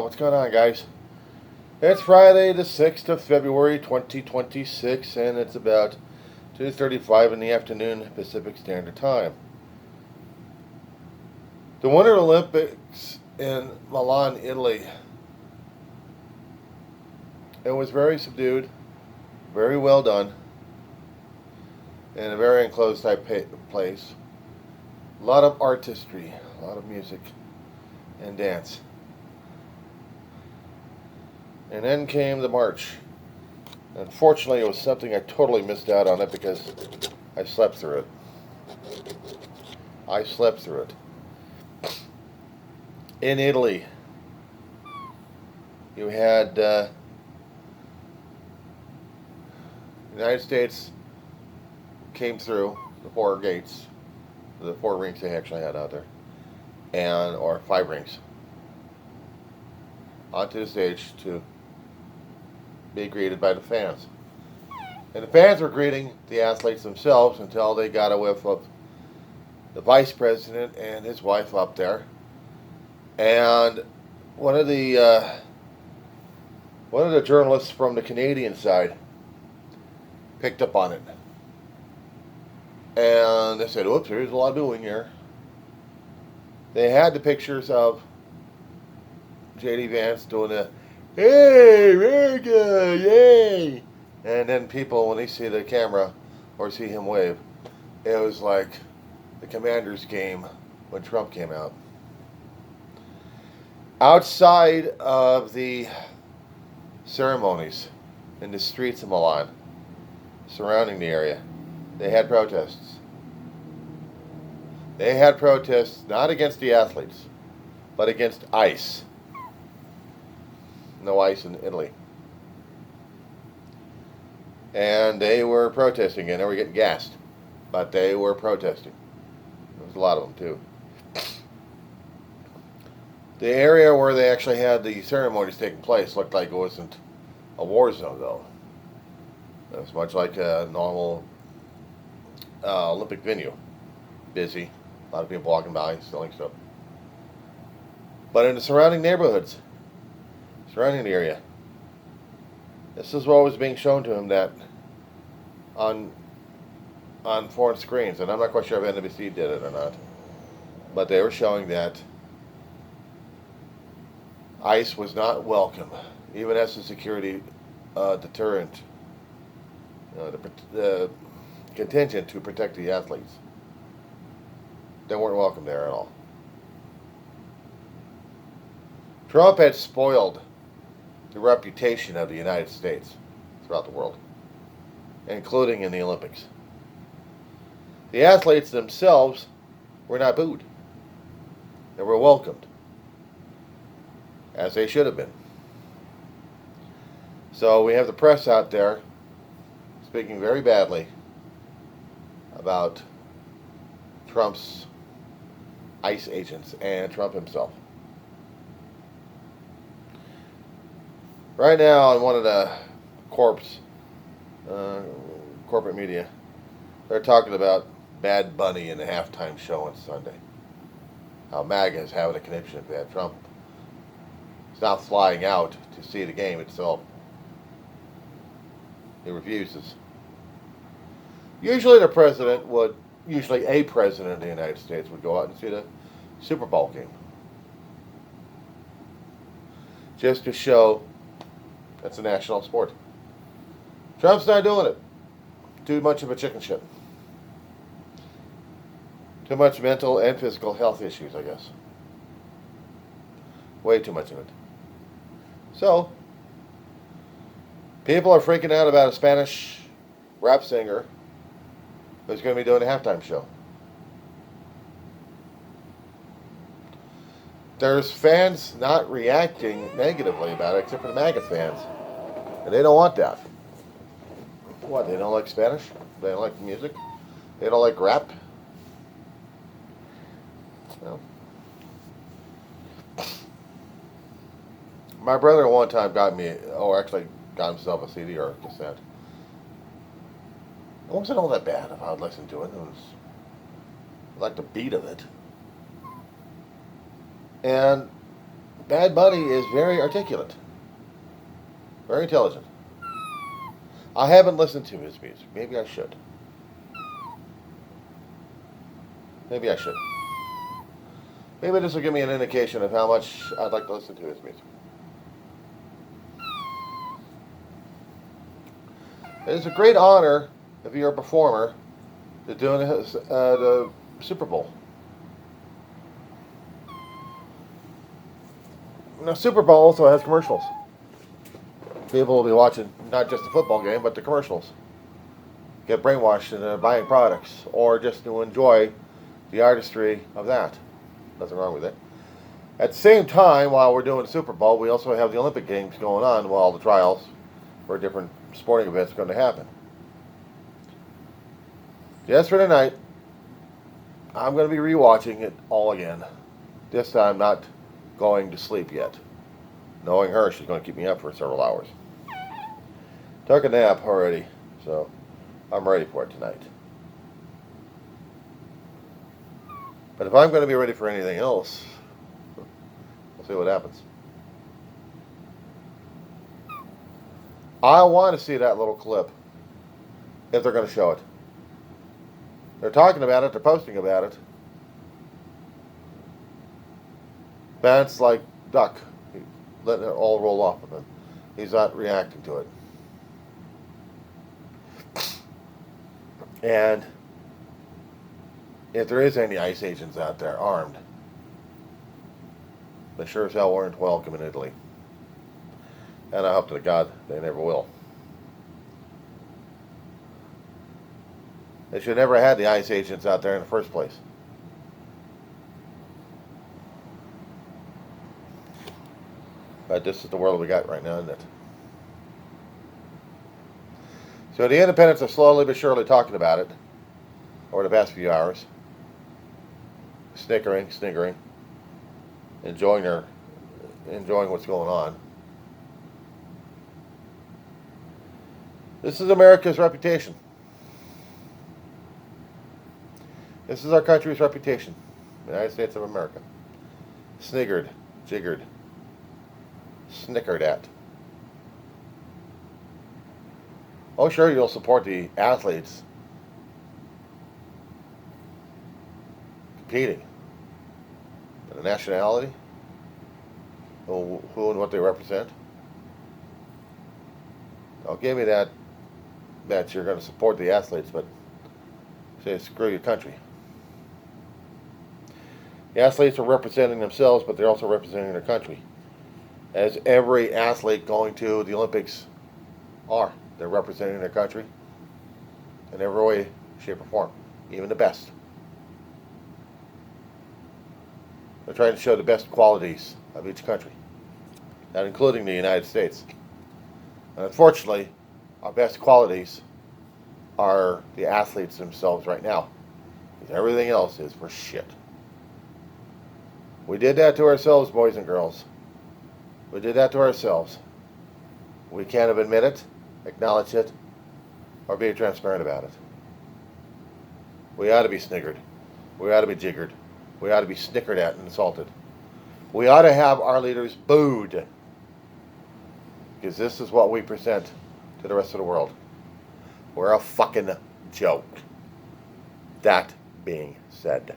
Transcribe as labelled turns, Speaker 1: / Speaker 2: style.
Speaker 1: What's going on, guys? It's Friday, the 6th of February, 2026, and it's about 2:35 in the afternoon Pacific Standard Time. The Winter Olympics in Milan, Italy. It was very subdued, very well done, in a very enclosed type place. A lot of artistry, a lot of music and dance. And then came the march. Unfortunately, it was something I totally missed out on it because I slept through it. I slept through it. In Italy, you had the United States came through the four gates, the four rinks they actually had out there, or five rinks, onto the stage to be greeted by the fans. And the fans were greeting the athletes themselves until they got a whiff of the vice president and his wife up there. And one of the journalists from the Canadian side picked up on it. And they said, "Oops, there's a lot doing here." They had the pictures of J.D. Vance doing the "Hey, America, yay!" And then people, when they see the camera or see him wave, it was like the Commanders game when Trump came out. Outside of the ceremonies in the streets of Milan, surrounding the area, they had protests. They had protests not against the athletes, but against ICE. No ice in Italy. And they were protesting, and they were getting gassed. But they were protesting. There was a lot of them, too. The area where they actually had the ceremonies taking place looked like it wasn't a war zone, though. It was much like a normal Olympic venue. Busy. A lot of people walking by, selling stuff. But in the surrounding neighborhoods, surrounding the area, this is what was being shown to him that on foreign screens, and I'm not quite sure if NBC did it or not, but they were showing that ICE was not welcome, even as a security deterrent, the contingent to protect the athletes. They weren't welcome there at all. Trump had spoiled the reputation of the United States throughout the world, including in the Olympics. The athletes themselves were not booed. They were welcomed, as they should have been. So we have the press out there speaking very badly about Trump's ICE agents and Trump himself. Right now, on one of the corporate media, they're talking about Bad Bunny in the halftime show on Sunday. How MAGA is having a conniption with that. Trump is not flying out to see the game itself. He refuses. Usually a president of the United States would go out and see the Super Bowl game. Just to show that's a national sport. Trump's not doing it. Too much of a chicken shit. Too much mental and physical health issues, I guess. Way too much of it. So, people are freaking out about a Spanish rap singer who's going to be doing a halftime show. There's fans not reacting negatively about it, except for the MAGA fans. And they don't want that. What, they don't like Spanish? They don't like music? They don't like rap? No. My brother one time got himself a CD or a cassette. It wasn't all that bad if I would listen to it. I liked the beat of it. And Bad Bunny is very articulate, very intelligent. I haven't listened to his music. Maybe I should. Maybe I should. Maybe this will give me an indication of how much I'd like to listen to his music. It is a great honor, if you're a performer, to do the Super Bowl. Now, Super Bowl also has commercials. People will be watching not just the football game, but the commercials. Get brainwashed into buying products, or just to enjoy the artistry of that. Nothing wrong with it. At the same time, while we're doing the Super Bowl, we also have the Olympic Games going on while the trials for different sporting events are going to happen. Yesterday night, I'm going to be rewatching it all again. This time, not going to sleep yet. Knowing her, she's going to keep me up for several hours. Took a nap already, so I'm ready for it tonight. But if I'm going to be ready for anything else, we'll see what happens. I want to see that little clip, if they're going to show it. They're talking about it, they're posting about it. Vance like duck, letting it all roll off of him. He's not reacting to it. And if there is any ICE agents out there armed, they sure as hell weren't welcome in Italy. And I hope to God they never will. They should never have had the ICE agents out there in the first place. But this is the world we got right now, isn't it? So the independents are slowly but surely talking about it over the past few hours. Snickering, enjoying what's going on. This is America's reputation. This is our country's reputation. The United States of America. Sniggered, jiggered, snickered at. Oh, sure, you'll support the athletes competing. But the nationality? Who and what they represent? Don't give me that you're going to support the athletes, but say screw your country. The athletes are representing themselves, but they're also representing their country. As every athlete going to the Olympics are. They're representing their country in every way, shape, or form. Even the best. They're trying to show the best qualities of each country, not including the United States. And unfortunately, our best qualities are the athletes themselves right now. Because everything else is for shit. We did that to ourselves, boys and girls. We did that to ourselves. We can't have admit it, acknowledge it, or be transparent about it. We ought to be sniggered. We ought to be jiggered. We ought to be snickered at and insulted. We ought to have our leaders booed. Because this is what we present to the rest of the world. We're a fucking joke. That being said.